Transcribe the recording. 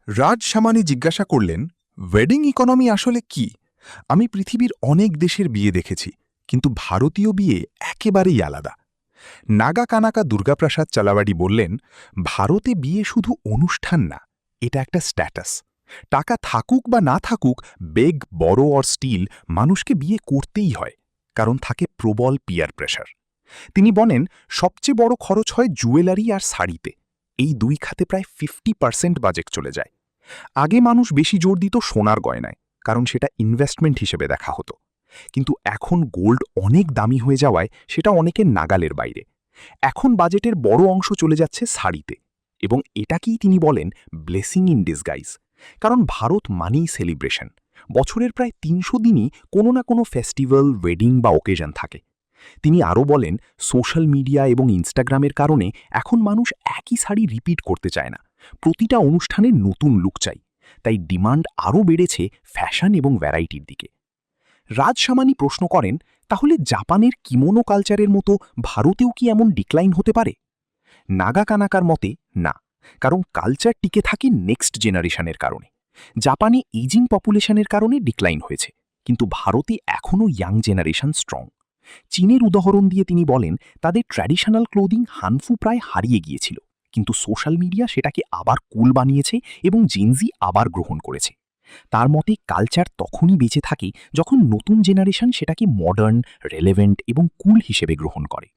রাজ সামানি জিজ্ঞাসা করলেন, wedding economy আসলে কি? আমি পৃথিবীর অনেক দেশের বিয়ে দেখেছি, কিন্তু ভারতীয় বিয়ে একেবারেই আলাদা। নাগা কানাকা দুর্গাপ্রসাদ চালাবাড়ি বললেন, ভারতে বিয়ে শুধু অনুষ্ঠান না, এটা একটা স্ট্যাটাস। টাকা থাকুক বা না থাকুক, বেগ, বড় অর স্টিল, মানুষকে বিয়ে করতেই হয়, কারণ থাকে প্রবল পিয়ার প্রেশার। তিনি বলেন, সবচেয়ে বড় খরচ হয় জুয়েলারি আর শাড়িতে। এই দুই খাতে প্রায় 50% বাজেট চলে যায়। আগে মানুষ বেশি জোর দিত সোনার গয়নায়, কারণ সেটা ইনভেস্টমেন্ট হিসেবে দেখা হতো। কিন্তু এখন গোল্ড অনেক দামি হয়ে যাওয়ায় সেটা অনেকের নাগালের বাইরে। এখন বাজেটের বড় অংশ চলে যাচ্ছে শাড়িতে, এবং এটাকেই তিনি বলেন ব্লেসিং ইন ডিসগাইজ। কারণ ভারত মানেই সেলিব্রেশন। বছরের প্রায় ৩০০ দিনই কোনো না কোনো ফেস্টিভ্যাল, ওয়েডিং বা ওকেশন থাকে। তিনি আরও বলেন, সোশ্যাল মিডিয়া এবং ইনস্টাগ্রামের কারণে এখন মানুষ একই শাড়ি রিপিট করতে চায় না, প্রতিটা অনুষ্ঠানে নতুন লুক চাই। তাই ডিমান্ড আরও বেড়েছে ফ্যাশন এবং ভ্যারাইটির দিকে। রাজ সামানি প্রশ্ন করেন, তাহলে জাপানের কিমোনো কালচারের মতো ভারতেও কি এমন ডিক্লাইন হতে পারে? নাগা কানাকার মতে না, কারণ কালচার টিকে থাকে নেক্সট জেনারেশনের কারণে। জাপানে এজিং পপুলেশনের কারণে ডিক্লাইন হয়েছে, কিন্তু ভারতে এখনও ইয়াং জেনারেশন স্ট্রং। চীনের উদাহরণ দিয়ে তিনি বলেন, তাদের ট্র্যাডিশনাল ক্লোদিং হানফু প্রায় হারিয়ে গিয়েছিল, কিন্তু সোশ্যাল মিডিয়া সেটাকে আবার কুল বানিয়েছে এবং জেনজি আবার গ্রহণ করেছে। তার মতে কালচার তখনই বেঁচে থাকে যখন নতুন জেনারেশন সেটাকে মডার্ন, রেলেভেন্ট এবং কুল হিসেবে গ্রহণ করে।